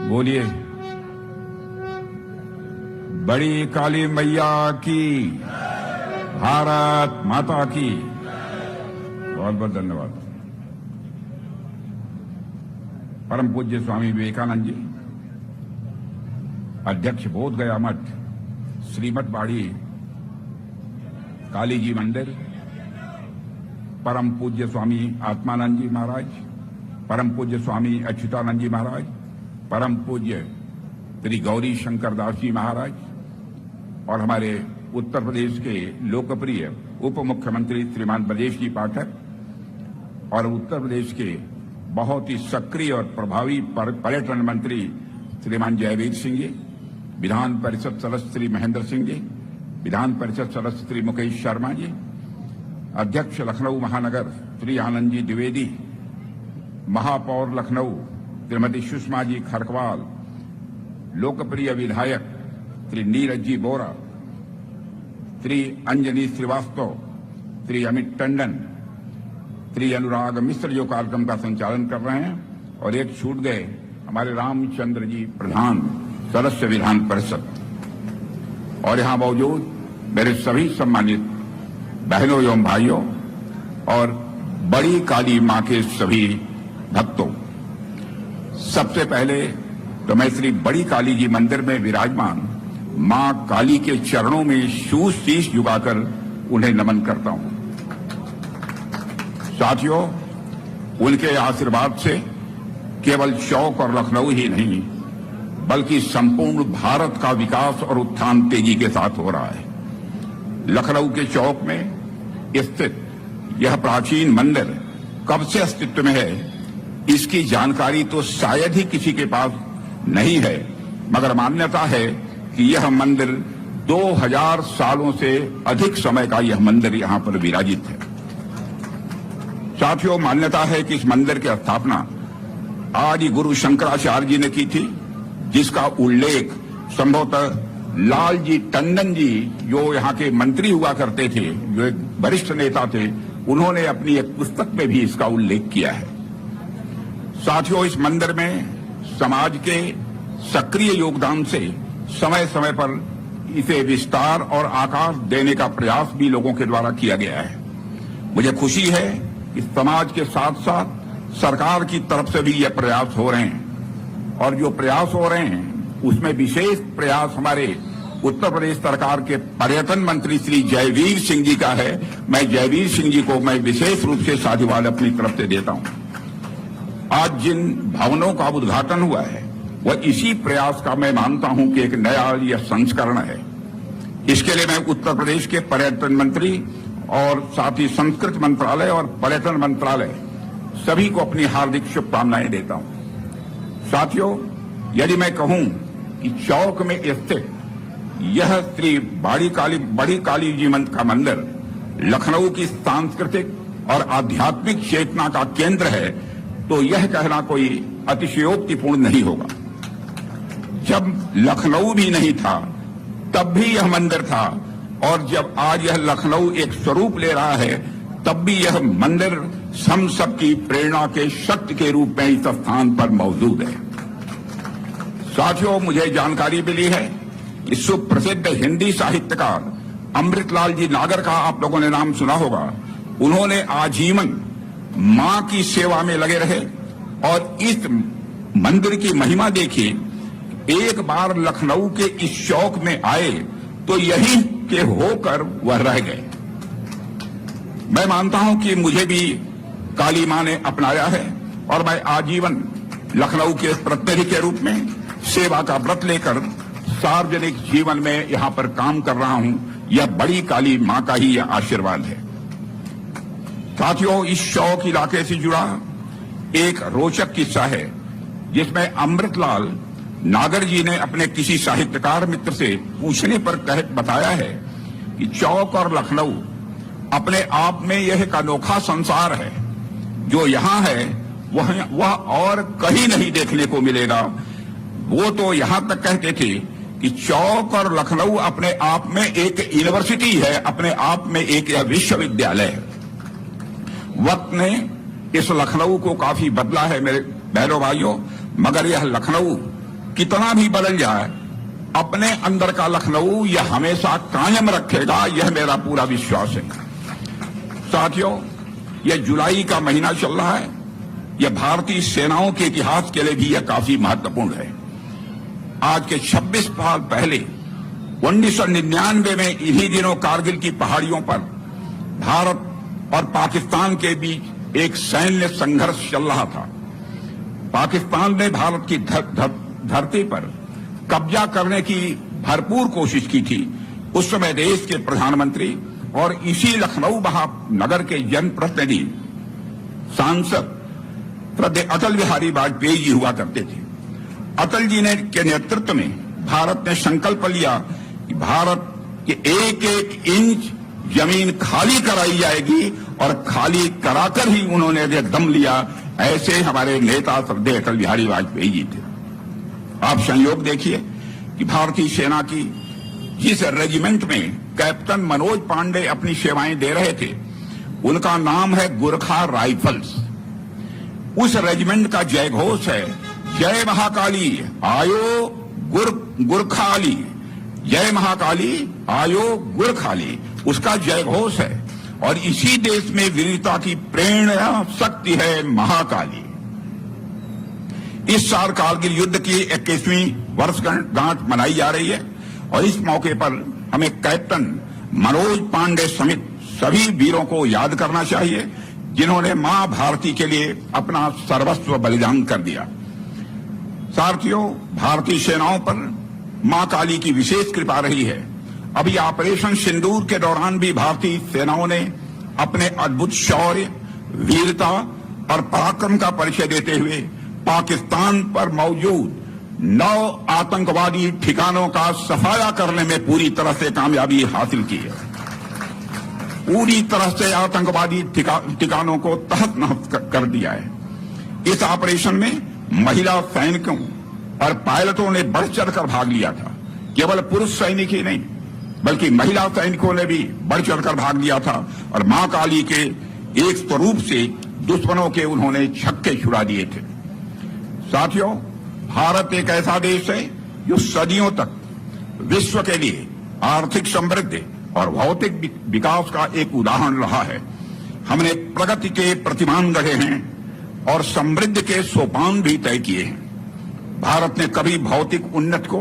बोलिए बड़ी काली मैया की, भारत माता की। बहुत बहुत धन्यवाद। परम पूज्य स्वामी विवेकानंद जी, अध्यक्ष बोध गया मठ, श्रीमठ बाड़ी काली जी मंदिर, परम पूज्य स्वामी आत्मानंद जी महाराज, परम पूज्य स्वामी अच्युतानंद जी महाराज, परम पूज्य श्री गौरी शंकर दास जी महाराज और हमारे उत्तर प्रदेश के लोकप्रिय उप मुख्यमंत्री श्रीमान ब्रजेश जी पाठक और उत्तर प्रदेश के बहुत ही सक्रिय और प्रभावी पर्यटन मंत्री श्रीमान जयवीर सिंह जी, विधान परिषद सदस्य श्री महेंद्र सिंह जी, विधान परिषद सदस्य श्री मुकेश शर्मा जी, अध्यक्ष लखनऊ महानगर श्री आनंद जी द्विवेदी, महापौर लखनऊ श्रीमती सुषमा जी खरकवाल, लोकप्रिय विधायक श्री नीरज जी बोरा, श्री अंजनी श्रीवास्तव, श्री अमित टंडन, श्री अनुराग मिश्र जो कार्यक्रम का संचालन कर रहे हैं, और एक छूट गए हमारे रामचंद्र जी प्रधान सदस्य विधान परिषद, और यहां मौजूद मेरे सभी सम्मानित बहनों एवं भाइयों और बड़ी काली मां के सभी भक्तों। सबसे पहले तो मैं श्री बड़ी काली जी मंदिर में विराजमान मां काली के चरणों में शीश झुकाकर उन्हें नमन करता हूं। साथियों, उनके आशीर्वाद से केवल चौक और लखनऊ ही नहीं बल्कि संपूर्ण भारत का विकास और उत्थान तेजी के साथ हो रहा है। लखनऊ के चौक में स्थित यह प्राचीन मंदिर कब से अस्तित्व में है, इसकी जानकारी तो शायद ही किसी के पास नहीं है, मगर मान्यता है कि यह मंदिर 2000 सालों से अधिक समय का यह मंदिर यहां पर विराजित है। साथियों, मान्यता है कि इस मंदिर की स्थापना आदि गुरु शंकराचार्य जी ने की थी, जिसका उल्लेख संभवतः लालजी टंडन जी जो यहाँ के मंत्री हुआ करते थे, जो एक वरिष्ठ नेता थे, उन्होंने अपनी एक पुस्तक में भी इसका उल्लेख किया है। साथियों, इस मंदिर में समाज के सक्रिय योगदान से समय समय पर इसे विस्तार और आकार देने का प्रयास भी लोगों के द्वारा किया गया है। मुझे खुशी है कि समाज के साथ साथ सरकार की तरफ से भी यह प्रयास हो रहे हैं, और जो प्रयास हो रहे हैं उसमें विशेष प्रयास हमारे उत्तर प्रदेश सरकार के पर्यटन मंत्री श्री जयवीर सिंह जी का है। मैं जयवीर सिंह जी को मैं विशेष रूप से साधुवाद अपनी तरफ से देता हूं। आज जिन भवनों का उद्घाटन हुआ है वह इसी प्रयास का मैं मानता हूं कि एक नया यह संस्करण है। इसके लिए मैं उत्तर प्रदेश के पर्यटन मंत्री और साथ ही संस्कृति मंत्रालय और पर्यटन मंत्रालय सभी को अपनी हार्दिक शुभकामनाएं देता हूं। साथियों, यदि मैं कहूं कि चौक में स्थित यह श्री बड़ी काली जी का मंदिर लखनऊ की सांस्कृतिक और आध्यात्मिक चेतना का केंद्र है, तो यह कहना कोई अतिशयोक्तिपूर्ण नहीं होगा। जब लखनऊ भी नहीं था तब भी यह मंदिर था, और जब आज यह लखनऊ एक स्वरूप ले रहा है तब भी यह मंदिर हम सबकी प्रेरणा के शक्ति के रूप में इस स्थान पर मौजूद है। साथियों, मुझे जानकारी मिली है कि सुप्रसिद्ध हिंदी साहित्यकार अमृतलाल जी नागर का आप लोगों ने नाम सुना होगा। उन्होंने आजीवन मां की सेवा में लगे रहे, और इस मंदिर की महिमा देखिए, एक बार लखनऊ के इस चौक में आए तो यहीं के होकर वह रह गए। मैं मानता हूं कि मुझे भी काली मां ने अपनाया है, और मैं आजीवन लखनऊ के प्रतिनिधि के रूप में सेवा का व्रत लेकर सार्वजनिक जीवन में यहां पर काम कर रहा हूं। यह बड़ी काली मां का ही यह आशीर्वाद है। साथियों, इस चौक इलाके से जुड़ा एक रोचक किस्सा है, जिसमें अमृतलाल नागर जी ने अपने किसी साहित्यकार मित्र से पूछने पर बताया है कि चौक और लखनऊ अपने आप में यह एक अनोखा संसार है। जो यहां है वह और कहीं नहीं देखने को मिलेगा। वो तो यहां तक कहते थे कि चौक और लखनऊ अपने आप में एक यूनिवर्सिटी है, अपने आप में एक विश्वविद्यालय है। वक्त ने इस लखनऊ को काफी बदला है मेरे बहनों भाइयों, मगर यह लखनऊ कितना भी बदल जाए, अपने अंदर का लखनऊ यह हमेशा कायम रखेगा, यह मेरा पूरा विश्वास है। साथियों, यह जुलाई का महीना चल रहा है, यह भारतीय सेनाओं के इतिहास के लिए भी यह काफी महत्वपूर्ण है। आज के 26 साल पहले 1999 में इन्हीं दिनों कारगिल की पहाड़ियों पर भारत और पाकिस्तान के बीच एक सैन्य संघर्ष चल रहा था। पाकिस्तान ने भारत की धरती पर कब्जा करने की भरपूर कोशिश की थी। उस समय देश के प्रधानमंत्री और इसी लखनऊ महानगर के जनप्रतिनिधि सांसद श्रद्धेय अटल बिहारी वाजपेयी जी हुआ करते थे। अटल जी के नेतृत्व में भारत ने संकल्प लिया कि भारत के एक एक इंच जमीन खाली कराई जाएगी, और खाली कराकर ही उन्होंने दम लिया। ऐसे हमारे नेता श्रद्धेय अटल बिहारी वाजपेयी जी थे। आप संयोग देखिए कि भारतीय सेना की जिस रेजिमेंट में कैप्टन मनोज पांडे अपनी सेवाएं दे रहे थे, उनका नाम है गोरखा राइफल्स। उस रेजिमेंट का जय घोष है, जय महाकाली आयो गुरखाली, जय महाकाली आयो गुरखाली, उसका जय घोष है। और इसी देश में वीरता की प्रेरणा शक्ति है महाकाली। इस साल कारगिल युद्ध की 21वीं वर्षगांठ मनाई जा रही है, और इस मौके पर हमें कैप्टन मनोज पांडे समेत सभी वीरों को याद करना चाहिए, जिन्होंने मां भारती के लिए अपना सर्वस्व बलिदान कर दिया। साथियों, भारतीय सेनाओं पर मां काली की विशेष कृपा रही है। अभी ऑपरेशन सिंदूर के दौरान भी भारतीय सेनाओं ने अपने अद्भुत शौर्य, वीरता और पराक्रम का परिचय देते हुए पाकिस्तान पर मौजूद 9 आतंकवादी ठिकानों का सफाया करने में पूरी तरह से कामयाबी हासिल की है। पूरी तरह से आतंकवादी ठिकानों को तहस नहस कर दिया है। इस ऑपरेशन में महिला सैनिकों और पायलटों ने बढ़ चढ़कर भाग लिया था। केवल पुरुष सैनिक ही नहीं, बल्कि महिला सैनिकों ने भी बढ़ चढ़कर भाग लिया था, और मां काली के एक स्वरूप से दुश्मनों के उन्होंने छक्के छुड़ा दिए थे। साथियों, भारत एक ऐसा देश है जो सदियों तक विश्व के लिए आर्थिक समृद्धि और भौतिक विकास का एक उदाहरण रहा है। हमने प्रगति के प्रतिमान गढ़े हैं और समृद्धि के सोपान भी तय किए हैं। भारत ने कभी भौतिक उन्नति को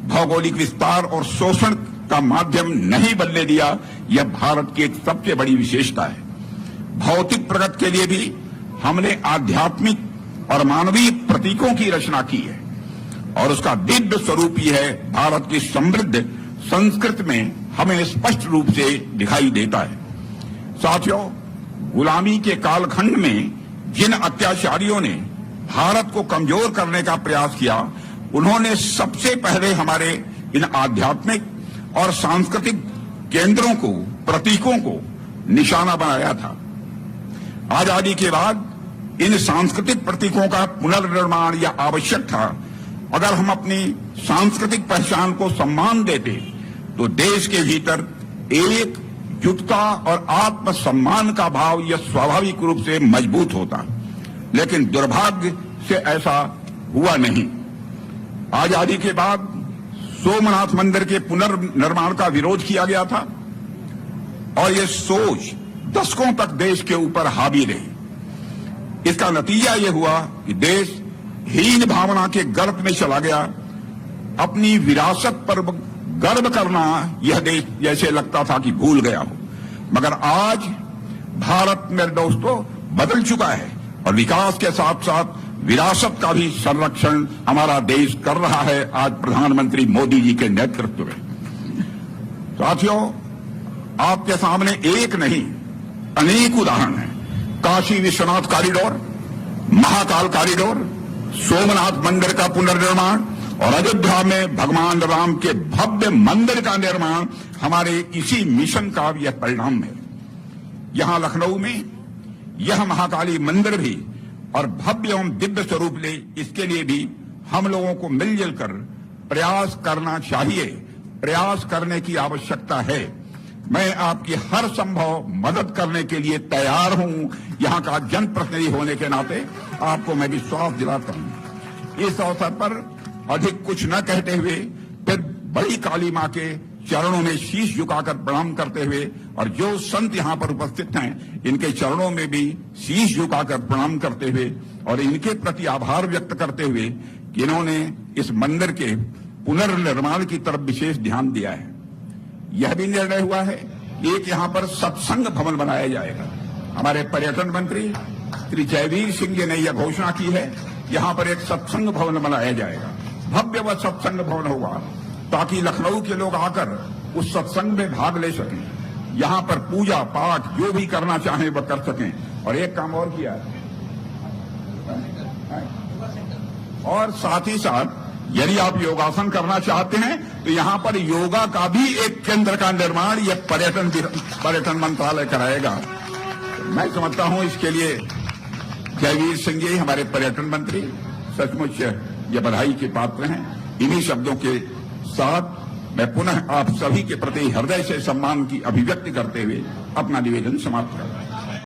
भौगोलिक विस्तार और शोषण का माध्यम नहीं बनने दिया। यह भारत की एक सबसे बड़ी विशेषता है। भौतिक प्रगति के लिए भी हमने आध्यात्मिक और मानवीय प्रतीकों की रचना की है, और उसका दिव्य स्वरूप यह है भारत की समृद्ध संस्कृति में हमें स्पष्ट रूप से दिखाई देता है। साथियों, गुलामी के कालखंड में जिन अत्याचारियों ने भारत को कमजोर करने का प्रयास किया, उन्होंने सबसे पहले हमारे इन आध्यात्मिक और सांस्कृतिक केंद्रों को, प्रतीकों को निशाना बनाया था। आजादी के बाद इन सांस्कृतिक प्रतीकों का पुनर्निर्माण या आवश्यक था। अगर हम अपनी सांस्कृतिक पहचान को सम्मान देते तो देश के भीतर एकजुटता और आत्मसम्मान का भाव यह स्वाभाविक रूप से मजबूत होता, लेकिन दुर्भाग्य से ऐसा हुआ नहीं। आजादी के बाद सोमनाथ मंदिर के पुनर्निर्माण का विरोध किया गया था, और यह सोच दशकों तक देश के ऊपर हावी रही। इसका नतीजा यह हुआ कि देश हीन भावना के गर्त में चला गया। अपनी विरासत पर गर्व करना यह देश जैसे लगता था कि भूल गया हो। मगर आज भारत, मेरे दोस्तों, बदल चुका है, और विकास के साथ साथ विरासत का भी संरक्षण हमारा देश कर रहा है, आज प्रधानमंत्री मोदी जी के नेतृत्व में। साथियों, आपके सामने एक नहीं अनेक उदाहरण हैं। काशी विश्वनाथ कॉरिडोर, महाकाल कॉरिडोर, सोमनाथ मंदिर का पुनर्निर्माण और अयोध्या में भगवान राम के भव्य मंदिर का निर्माण हमारे इसी मिशन का यह परिणाम है। यहां लखनऊ में यह महाकाली मंदिर भी और भव्य एवं दिव्य स्वरूप ले, इसके लिए भी हम लोगों को मिलजुल कर प्रयास करना चाहिए, प्रयास करने की आवश्यकता है। मैं आपकी हर संभव मदद करने के लिए तैयार हूं। यहां का जनप्रतिनिधि होने के नाते आपको मैं विश्वास दिलाता हूं। इस अवसर पर अधिक कुछ न कहते हुए फिर बड़ी काली मां के चरणों में शीश झुकाकर प्रणाम करते हुए, और जो संत यहाँ पर उपस्थित हैं इनके चरणों में भी शीश झुकाकर प्रणाम करते हुए और इनके प्रति आभार व्यक्त करते हुए कि इन्होंने इस मंदिर के पुनर्निर्माण की तरफ विशेष ध्यान दिया है। यह भी निर्णय हुआ है कि एक यहाँ पर सत्संग भवन बनाया जाएगा। हमारे पर्यटन मंत्री श्री जयवीर सिंह जी ने यह घोषणा की है, यहाँ पर एक सत्संग भवन बनाया जाएगा। भव्य व सत्संग भवन होगा ताकि लखनऊ के लोग आकर उस सत्संग में भाग ले सकें, यहाँ पर पूजा पाठ जो भी करना चाहें वह कर सकें। और एक काम और किया है, और साथ ही साथ यदि आप योगासन करना चाहते हैं तो यहाँ पर योगा का भी एक केंद्र का निर्माण यह पर्यटन मंत्रालय कराएगा। मैं समझता हूं इसके लिए जयवीर सिंह जी हमारे पर्यटन मंत्री सचमुच ये बधाई के पात्र हैं। इन्हीं शब्दों के साथ मैं पुनः आप सभी के प्रति हृदय से सम्मान की अभिव्यक्ति करते हुए अपना निवेदन समाप्त करता हूं।